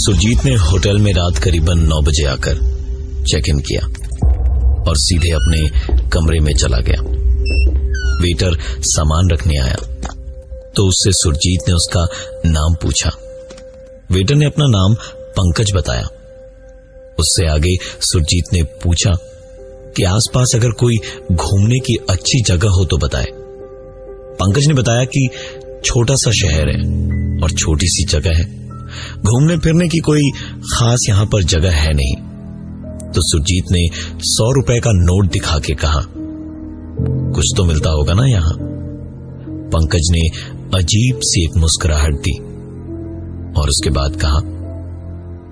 सुरजीत ने होटल में रात करीबन 9 बजे आकर चेक इन किया और सीधे अपने कमरे में चला गया। वेटर सामान रखने आया तो उससे सुरजीत ने उसका नाम पूछा। वेटर ने अपना नाम पंकज बताया। उससे आगे सुरजीत ने पूछा कि आसपास अगर कोई घूमने की अच्छी जगह हो तो बताए। पंकज ने बताया कि छोटा सा शहर है और छोटी सी जगह है, घूमने फिरने की कोई खास यहां पर जगह है नहीं। तो सुरजीत ने 100 रुपए का नोट दिखा के कहा, कुछ तो मिलता होगा ना यहां। पंकज ने अजीब सी एक मुस्कुराहट दी और उसके बाद कहा,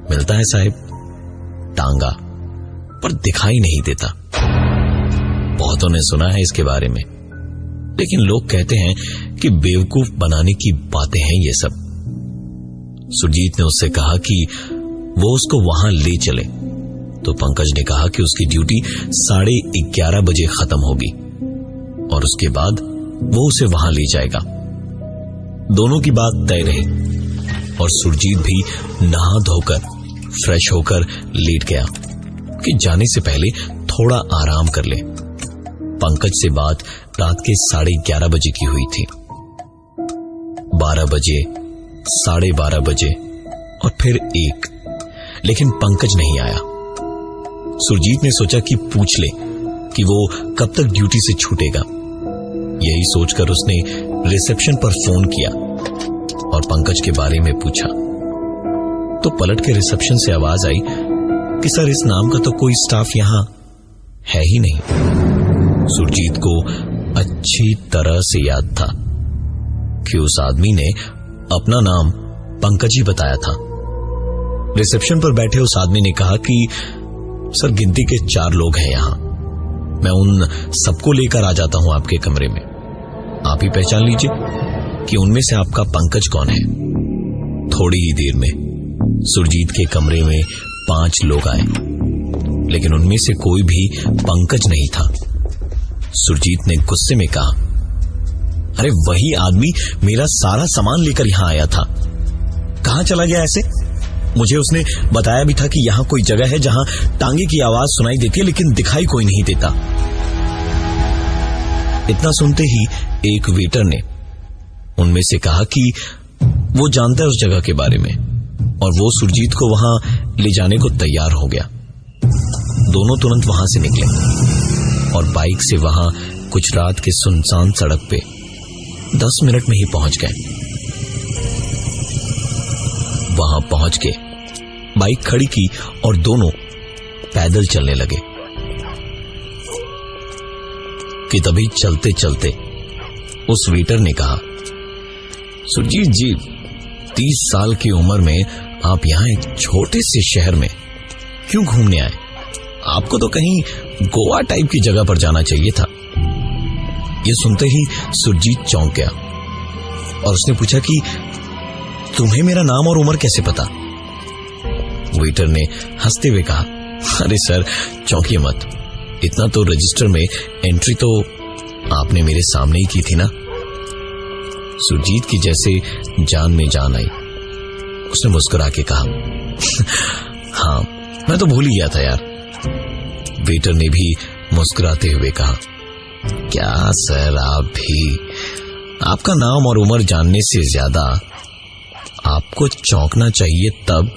मिलता है साहब, टांगा, पर दिखाई नहीं देता। बहुतों ने सुना है इसके बारे में, लेकिन लोग कहते हैं कि बेवकूफ बनाने की बातें हैं ये सब। सुरजीत ने उससे कहा कि वो उसको वहां ले चले, तो पंकज ने कहा कि उसकी ड्यूटी 11:30 बजे खत्म होगी और उसके बाद वो उसे वहां ले जाएगा। दोनों की बात तय रही और सुरजीत भी नहा धोकर फ्रेश होकर लेट गया कि जाने से पहले थोड़ा आराम कर ले। पंकज से बात रात के 11:30 बजे की हुई थी। 12 बजे, 12:30 बजे और फिर 1, लेकिन पंकज नहीं आया। सुरजीत ने सोचा कि पूछ ले कि वो कब तक ड्यूटी से छूटेगा। यही सोचकर उसने रिसेप्शन पर फोन किया और पंकज के बारे में पूछा। तो पलट के रिसेप्शन से आवाज आई कि सर, इस नाम का तो कोई स्टाफ यहां है ही नहीं। सुरजीत को अच्छी तरह से याद था कि उस आदमी ने अपना नाम पंकज ही बताया था। रिसेप्शन पर बैठे उस आदमी ने कहा कि सर, गिनती के 4 लोग हैं यहां, मैं उन सबको लेकर आ जाता हूं आपके कमरे में। आप ही पहचान लीजिए कि उनमें से आपका पंकज कौन है। थोड़ी ही देर में सुरजीत के कमरे में 5 लोग आए, लेकिन उनमें से कोई भी पंकज नहीं था। सुरजीत ने गुस्से में कहा, अरे वही आदमी मेरा सारा सामान लेकर यहां आया था, कहां चला गया ऐसे? मुझे उसने बताया भी था कि यहां कोई जगह है जहां टांगे की आवाज सुनाई देती है, लेकिन दिखाई कोई नहीं देता। इतना सुनते ही एक वेटर ने उनमें से कहा कि वो जानता है उस जगह के बारे में और वो सुरजीत को वहां ले जाने को तैयार हो गया। दोनों तुरंत वहां से निकले और बाइक से वहां कुछ रात के सुनसान सड़क पे 10 मिनट में ही पहुंच गए। वहां पहुंच के बाइक खड़ी की और दोनों पैदल चलने लगे कि तभी चलते चलते उस वेटर ने कहा, सुरजीत जी, 30 साल की उम्र में आप यहां एक छोटे से शहर में क्यों घूमने आए? आपको तो कहीं गोवा टाइप की जगह पर जाना चाहिए था। यह सुनते ही सुरजीत चौंक गया और उसने पूछा कि तुम्हें मेरा नाम और उम्र कैसे पता? वेटर ने हंसते हुए कहा, अरे सर, चौंकिए मत, इतना तो रजिस्टर में एंट्री तो आपने मेरे सामने ही की थी ना। सुरजीत की जैसे जान में जान आई। उसने मुस्कुरा के कहा, हाँ, मैं तो भूल ही गया था यार। वेटर ने भी मुस्कुराते हुए कहा, क्या सर, आप भी, आपका नाम और उम्र जानने से ज्यादा आपको चौंकना चाहिए तब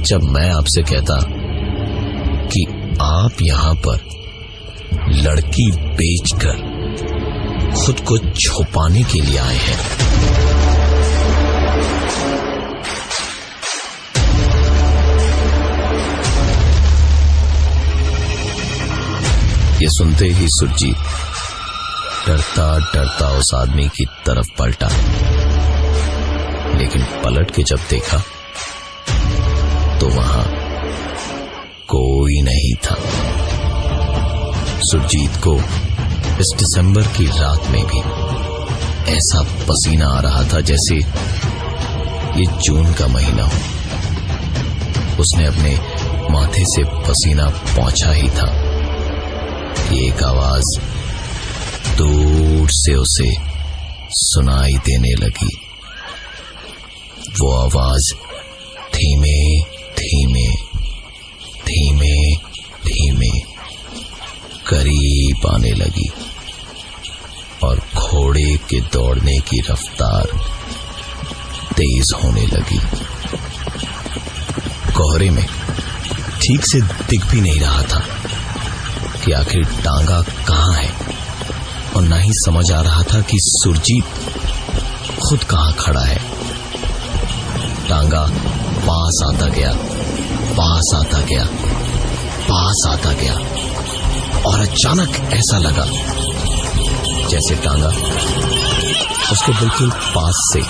जब मैं आपसे कहता कि आप यहां पर लड़की बेचकर खुद को छुपाने के लिए आए हैं। ये सुनते ही सुरजीत डरता डरता उस आदमी की तरफ पलटा, लेकिन पलट के जब देखा तो वहां कोई नहीं था। सुरजीत को इस दिसंबर की रात में भी ऐसा पसीना आ रहा था जैसे ये जून का महीना हो। उसने अपने माथे से पसीना पोंछा ही था कि एक आवाज दूर से उसे सुनाई देने लगी। वो आवाज धीमे धीमे धीमे धीमे करीब आने लगी और घोड़े के दौड़ने की रफ्तार तेज होने लगी। कोहरे में ठीक से दिख भी नहीं रहा था कि आखिर टांगा कहां है, और ना ही समझ आ रहा था कि सुरजीत खुद कहां खड़ा है। टांगा पास आता गया, पास आता गया, पास आता गया, और अचानक ऐसा लगा जैसे टांगा उसके बिल्कुल पास से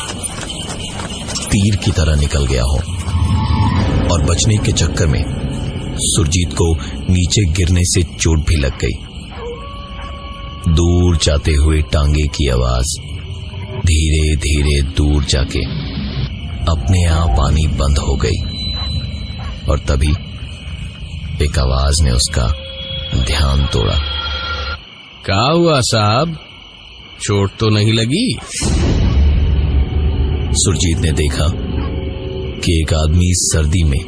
तीर की तरह निकल गया हो, और बचने के चक्कर में सुरजीत को नीचे गिरने से चोट भी लग गई। दूर जाते हुए टांगे की आवाज धीरे धीरे दूर जाके अपने आप आनी बंद हो गई, और तभी एक आवाज ने उसका ध्यान तोड़ा। क्या हुआ साहब, चोट तो नहीं लगी? सुरजीत ने देखा कि एक आदमी सर्दी में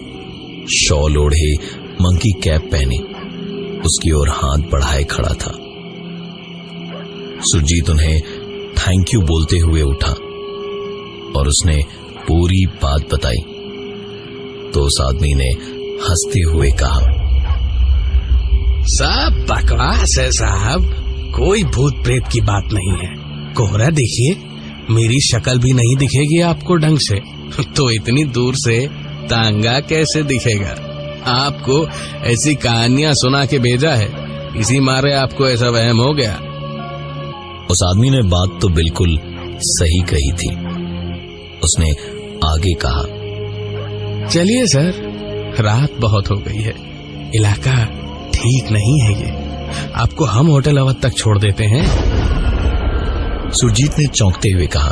शॉल ओढ़े मंकी कैप पहने उसकी ओर हाथ बढ़ाए खड़ा था। सुरजीत उन्हें थैंक यू बोलते हुए उठा और उसने पूरी बात बताई तो उस आदमी ने हंसते हुए कहा, सब बकवास है साहब, कोई भूत प्रेत की बात नहीं है। कोहरा देखिए, मेरी शक्ल भी नहीं दिखेगी आपको ढंग से, तो इतनी दूर से टांगा कैसे दिखेगा? आपको ऐसी कहानियां सुना के भेजा है, इसी मारे आपको ऐसा वहम हो गया। उस आदमी ने बात तो बिल्कुल सही कही थी। उसने आगे कहा, चलिए सर, रात बहुत हो गई है, इलाका ठीक नहीं है ये, आपको हम होटल अवध तक छोड़ देते हैं। सुरजीत ने चौंकते हुए कहा,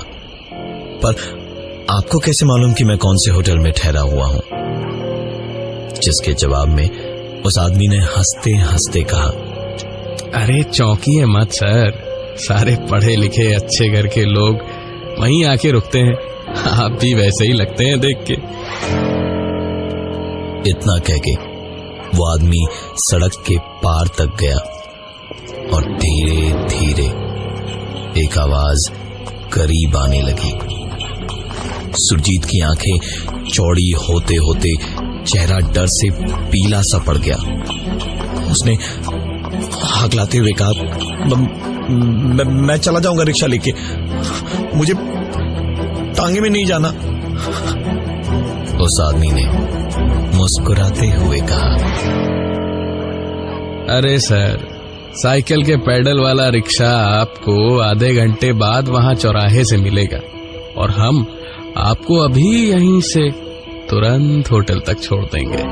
पर आपको कैसे मालूम कि मैं कौन से होटल में ठहरा हुआ हूं? जिसके जवाब में उस आदमी ने हंसते हंसते कहा, अरे चौंकिए मत सर, सारे पढ़े लिखे अच्छे घर के लोग वहीं आके रुकते हैं, आप भी वैसे ही लगते हैं देख के। इतना कह के वो आदमी सड़क के पार तक गया और धीरे धीरे एक आवाज करीब आने लगी। सुरजीत की आंखें चौड़ी होते होते चेहरा डर से पीला सा पड़ गया। उसने हाकलाते हुए कहा, मैं चला जाऊंगा रिक्शा लेके, मुझे टांगे में नहीं जाना। उस आदमी ने मुस्कुराते हुए कहा, अरे सर, साइकिल के पैडल वाला रिक्शा आपको आधे घंटे बाद वहां चौराहे से मिलेगा, और हम आपको अभी यहीं से तुरंत होटल तक छोड़ देंगे।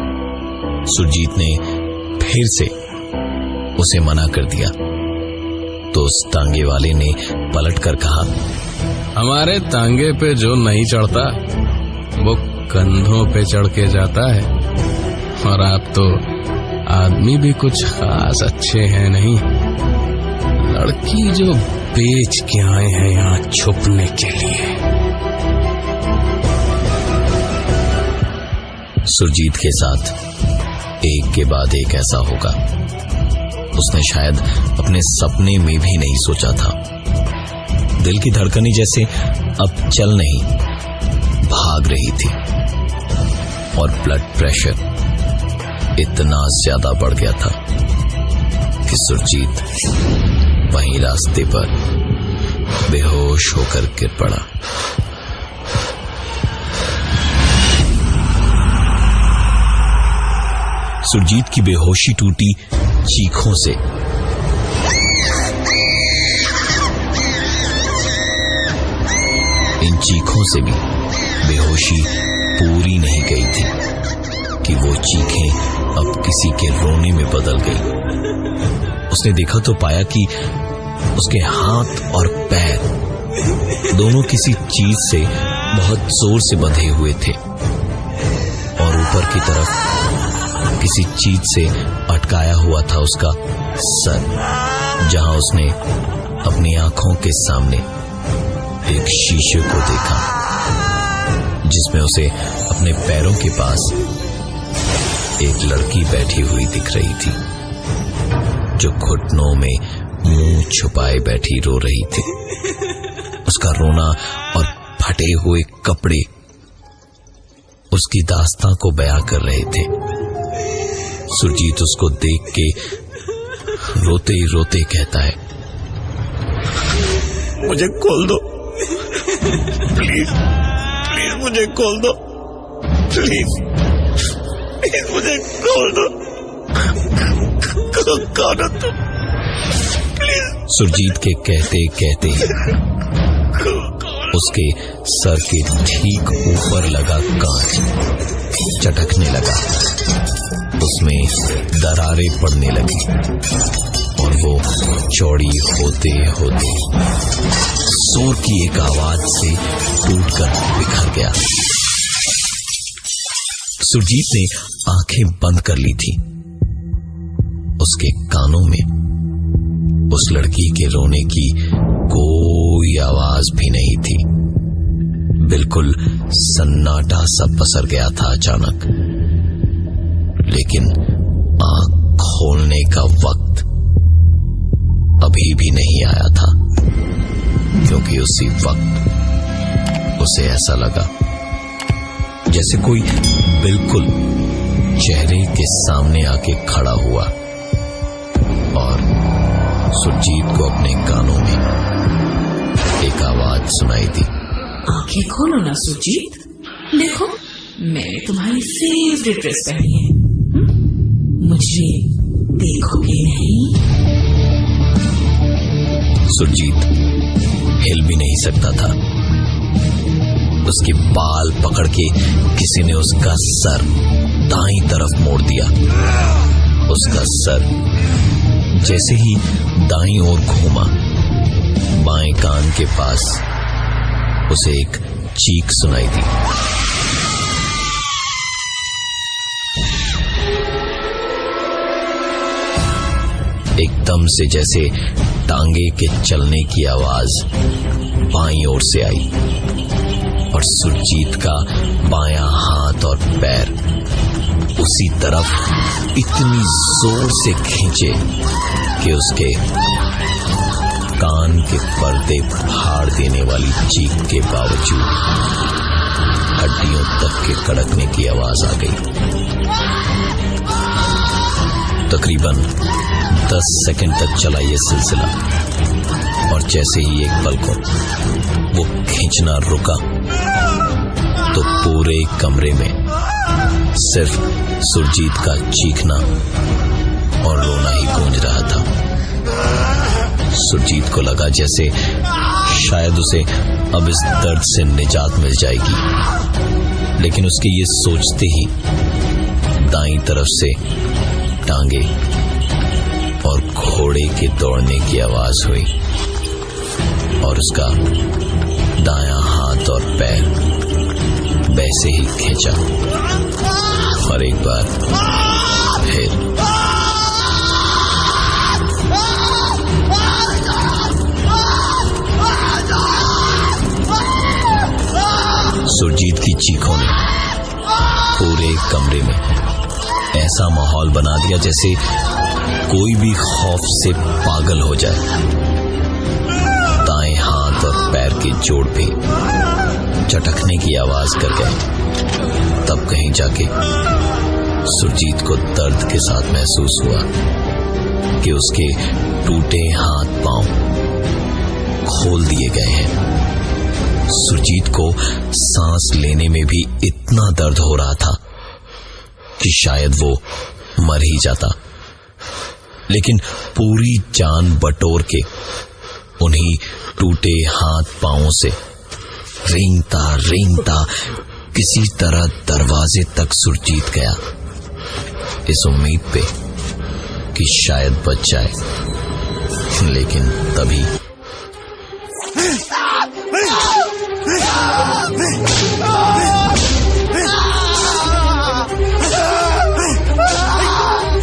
सुरजीत ने फिर से उसे मना कर दिया तो उस टांगे वाले ने पलटकर कहा, हमारे टांगे पे जो नहीं चढ़ता वो कंधों पे चढ़ के जाता है, और आप तो आदमी भी कुछ खास अच्छे हैं नहीं, लड़की जो बेच के आए हैं यहाँ छुपने के लिए। सुरजीत के साथ एक के बाद एक ऐसा होगा उसने शायद अपने सपने में भी नहीं सोचा था। दिल की धड़कनें जैसे अब चल नहीं, भाग रही थी, और ब्लड प्रेशर इतना ज्यादा बढ़ गया था कि सुरजीत वहीं रास्ते पर बेहोश होकर गिर पड़ा। सुरजीत की बेहोशी टूटी चीखों से। इन चीखों से भी बेहोशी पूरी नहीं गई थी कि वो चीखें अब किसी के रोने में बदल गई। उसने देखा तो पाया कि उसके हाथ और पैर दोनों किसी चीज से बहुत जोर से बंधे हुए थे, और ऊपर की तरफ किसी चीज से अटकाया हुआ था उसका सर, जहां उसने अपनी आंखों के सामने एक शीशे को देखा जिसमें उसे अपने पैरों के पास एक लड़की बैठी हुई दिख रही थी, जो घुटनों में मुंह छुपाए बैठी रो रही थी। उसका रोना और फटे हुए कपड़े उसकी दास्तां को बयां कर रहे थे। सुरजीत उसको देख के रोते ही रोते कहता है, मुझे खोल दो प्लीज, प्लीज मुझे खोल दो, प्लीज प्लीज मुझे खोल दो, कौन हो तुम, प्लीज। सुरजीत के कहते कहते उसके सर के ठीक ऊपर लगा कांच चटकने लगा, उसमें दरारें पड़ने लगी और वो चौड़ी होते होते जोर की एक आवाज से टूटकर बिखर गया। सुरजीत ने आंखें बंद कर ली थी। उसके कानों में उस लड़की के रोने की कोई आवाज भी नहीं थी। बिल्कुल सन्नाटा सा पसर गया था अचानक। लेकिन आंख खोलने का वक्त अभी भी नहीं आया था, क्योंकि उसी वक्त उसे ऐसा लगा जैसे कोई बिल्कुल चेहरे के सामने आके खड़ा हुआ और सुरजीत को अपने कानों में एक आवाज सुनाई दी। आंखें खोलो ना सुरजीत, देखो मैंने तुम्हारी फेवरेट ड्रेस पहनी है, मुझे देखोगे नहीं? सुरजीत हिल भी नहीं सकता था। उसके बाल पकड़ के किसी ने उसका सर दाईं तरफ मोड़ दिया। उसका सर जैसे ही दाईं ओर घूमा, बाएं कान के पास उसे एक चीख सुनाई दी। एकदम से जैसे टांगे के चलने की आवाज बाईं ओर से आई और सुरजीत का बायां हाथ और पैर उसी तरफ इतनी जोर से खींचे कि उसके कान के पर्दे फाड़ देने वाली चीख के बावजूद हड्डियों तक के कड़कने की आवाज आ गई। तकरीबन 10 सेकंड तक चला ये सिलसिला और जैसे ही एक पल को वो खींचना रुका तो पूरे कमरे में सिर्फ सुरजीत का चीखना और रोना ही गूंज रहा था। सुरजीत को लगा जैसे शायद उसे अब इस दर्द से निजात मिल जाएगी, लेकिन उसके ये सोचते ही दाईं तरफ से टांगे और घोड़े के दौड़ने की आवाज हुई और उसका दायां हाथ और पैर वैसे ही खींचा और एक बार फिर सुरजीत की चीखों ने पूरे कमरे में ऐसा माहौल बना दिया जैसे कोई भी खौफ से पागल हो जाए। दाएं हाथ और पैर के जोड़ पे चटकने की आवाज कर गए। तब कहीं जाके सुरजीत को दर्द के साथ महसूस हुआ कि उसके टूटे हाथ पांव खोल दिए गए हैं। सुरजीत को सांस लेने में भी इतना दर्द हो रहा था कि शायद वो मर ही जाता, लेकिन पूरी जान बटोर के उन्हीं टूटे हाथ पांवों से रेंगता रेंगता किसी तरह दरवाजे तक सुरजीत गया, इस उम्मीद पे कि शायद बच जाए। लेकिन तभी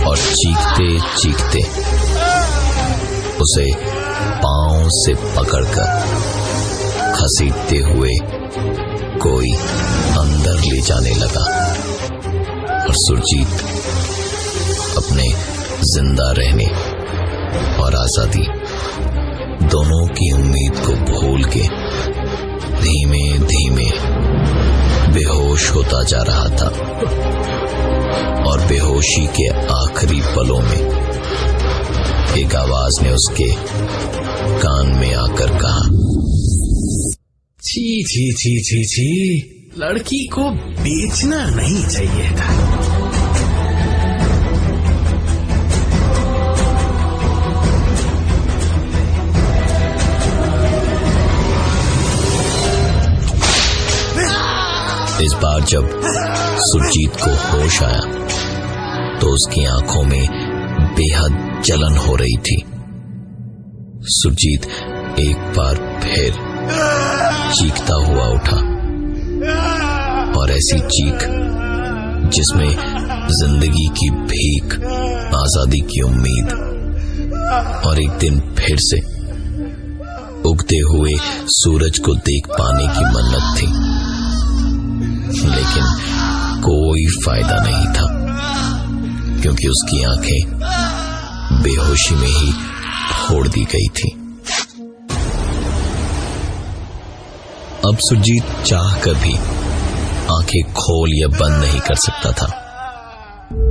और चीखते चीखते उसे पांव से पकड़कर घसीटते हुए कोई अंदर ले जाने लगा और सुरजीत अपने जिंदा रहने और आजादी दोनों की उम्मीद को भूल के धीमे धीमे बेहोश होता जा रहा था। और बेहोशी के आखिरी पलों में एक आवाज ने उसके कान में आकर कहा, छी छी छी छी छी, लड़की को बेचना नहीं चाहिए था। इस बार जब सुरजीत को होश आया तो उसकी आंखों में बेहद जलन हो रही थी। सुरजीत एक बार फिर चीखता हुआ उठा और ऐसी चीख जिसमें जिंदगी की भीख, आजादी की उम्मीद और एक दिन फिर से उगते हुए सूरज को देख पाने की मन्नत थी। लेकिन कोई फायदा नहीं था क्योंकि उसकी आंखें बेहोशी में ही फोड़ दी गई थी। अब सुरजीत चाह कर भी आंखें खोल या बंद नहीं कर सकता था।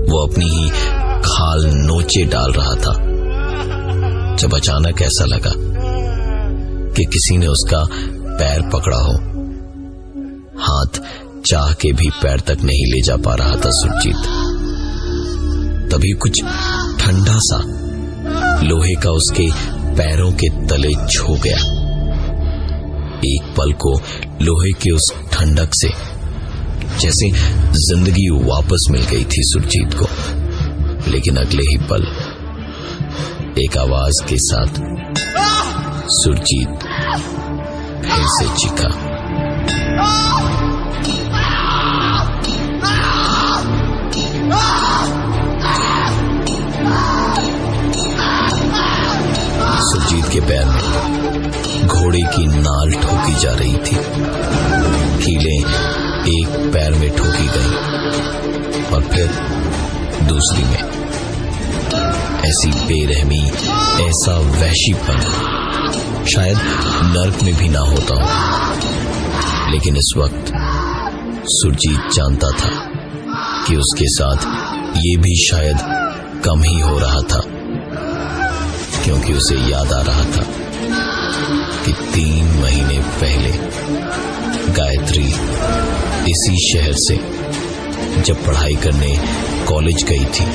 वो अपनी ही खाल नोचे डाल रहा था जब अचानक ऐसा लगा कि किसी ने उसका पैर पकड़ा हो। हाथ चाह के भी पैर तक नहीं ले जा पा रहा था सुरजीत। तभी कुछ ठंडा सा लोहे का उसके पैरों के तले छू गया। एक पल को लोहे के उस ठंडक से जैसे जिंदगी वापस मिल गई थी सुरजीत को। लेकिन अगले ही पल एक आवाज के साथ सुरजीत फिर से चीखा। सुरजीत के पैर में घोड़े की नाल ठोकी जा रही थी। कीलें एक पैर में ठोकी गई और फिर दूसरी में। ऐसी बेरहमी, ऐसा वहशीपन शायद नर्क में भी ना होता हो। लेकिन इस वक्त सुरजीत जानता था कि उसके साथ ये भी शायद कम ही हो रहा था, क्योंकि उसे याद आ रहा था कि 3 महीने पहले गायत्री इसी शहर से जब पढ़ाई करने कॉलेज गई थी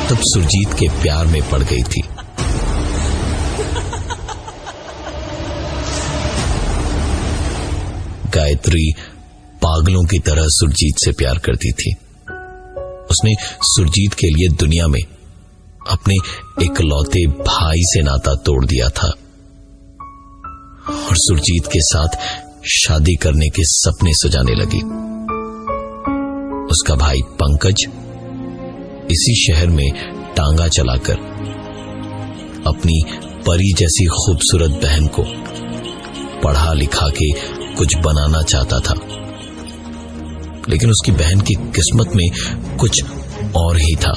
तब सुरजीत के प्यार में पड़ गई थी। गायत्री पागलों की तरह सुरजीत से प्यार करती थी। उसने सुरजीत के लिए दुनिया में अपने इकलौते भाई से नाता तोड़ दिया था और सुरजीत के साथ शादी करने के सपने सजाने लगी। उसका भाई पंकज इसी शहर में टांगा चलाकर अपनी परी जैसी खूबसूरत बहन को पढ़ा लिखा के कुछ बनाना चाहता था। लेकिन उसकी बहन की किस्मत में कुछ और ही था।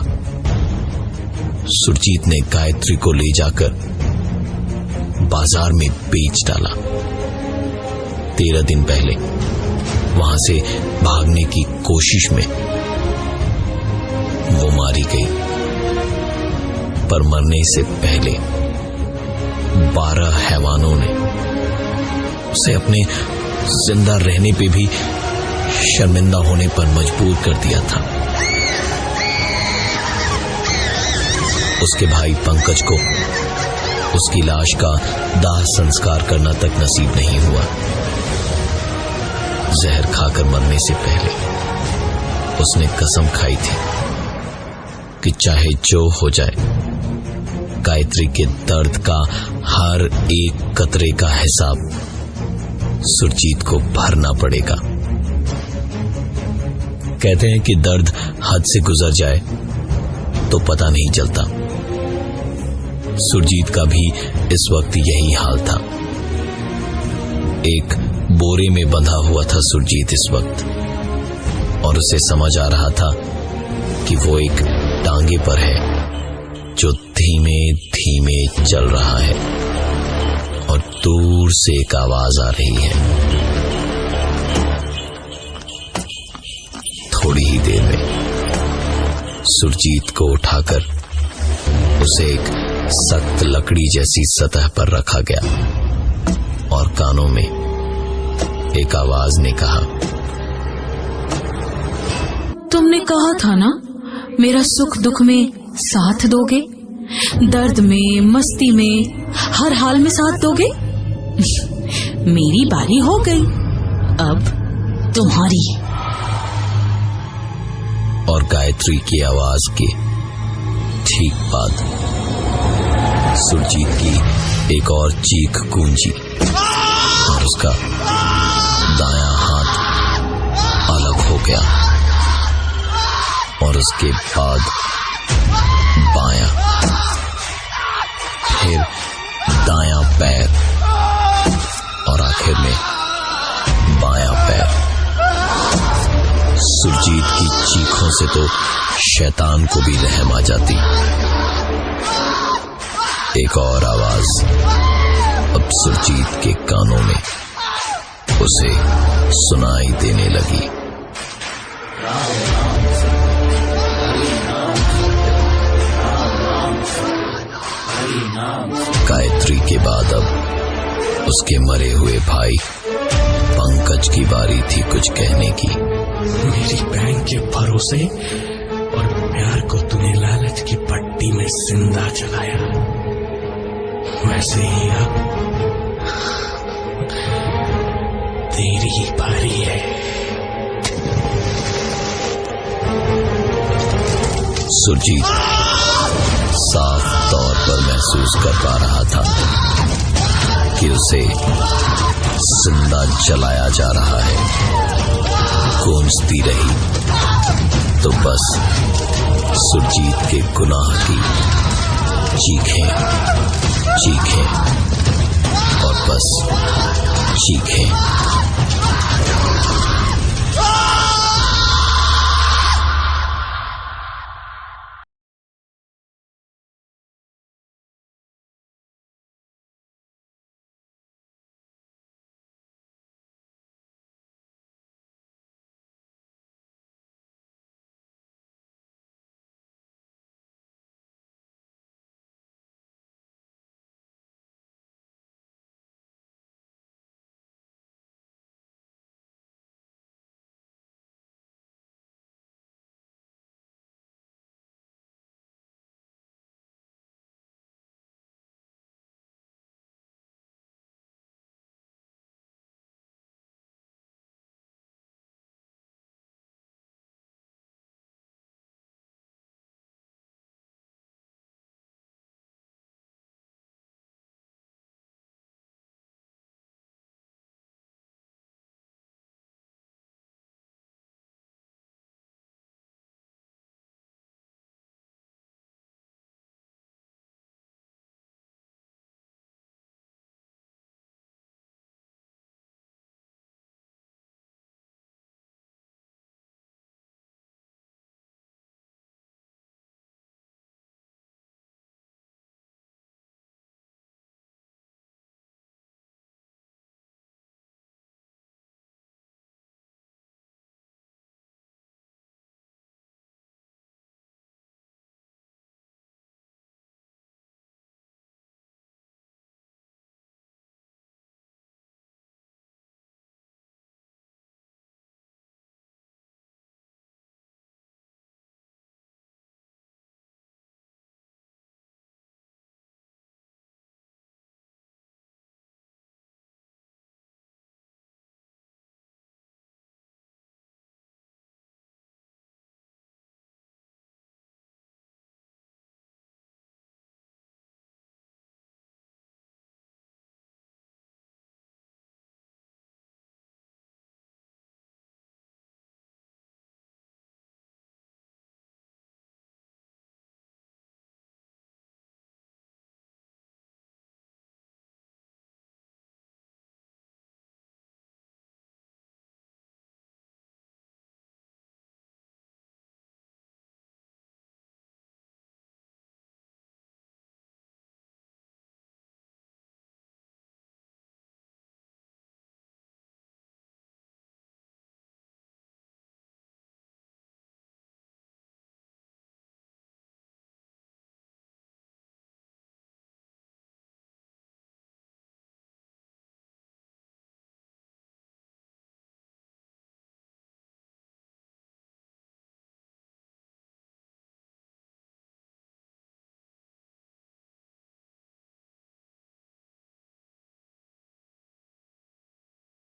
सुरजीत ने गायत्री को ले जाकर बाजार में बेच डाला। 13 दिन पहले वहां से भागने की कोशिश में वो मारी गई, पर मरने से पहले 12 हैवानों ने उसे अपने जिंदा रहने पे भी शर्मिंदा होने पर मजबूर कर दिया था। उसके भाई पंकज को उसकी लाश का दाह संस्कार करना तक नसीब नहीं हुआ। जहर खाकर मरने से पहले उसने कसम खाई थी कि चाहे जो हो जाए, गायत्री के दर्द का हर एक कतरे का हिसाब सुरजीत को भरना पड़ेगा। कहते हैं कि दर्द हद से गुजर जाए तो पता नहीं चलता। सुरजीत का भी इस वक्त यही हाल था। एक बोरे में बंधा हुआ था सुरजीत इस वक्त, और उसे समझ आ रहा था कि वो एक टांगे पर है जो धीमे धीमे चल रहा है, और दूर से एक आवाज आ रही है। थोड़ी ही देर में सुरजीत को उठाकर उसे एक सख्त लकड़ी जैसी सतह पर रखा गया, और कानों में एक आवाज ने कहा, तुमने कहा था ना मेरा सुख दुख में साथ दोगे, दर्द में मस्ती में हर हाल में साथ दोगे। मेरी बारी हो गई, अब तुम्हारी। और गायत्री की आवाज के ठीक बाद सुरजीत की एक और चीख गूंजी, और उसका दायां हाथ अलग हो गया, और उसके बाद बायां, फिर दायां पैर, और आखिर में बायां पैर। सुरजीत की चीखों से तो शैतान को भी रहम आ जाती। एक और आवाज अब सुरजीत के कानों में उसे सुनाई देने लगी। गायत्री के बाद अब उसके मरे हुए भाई पंकज की बारी थी कुछ कहने की। मेरी बहन के भरोसे और प्यार को तूने लालच की पट्टी में जिंदा जलाया, वैसे ही अब तेरी ही बारी है। सुरजीत साफ तौर पर महसूस कर पा रहा था कि उसे जिंदा जलाया जा रहा है। गूंजती रही तो बस सुरजीत के गुनाह की चीखें, चीखें और बस चीखें।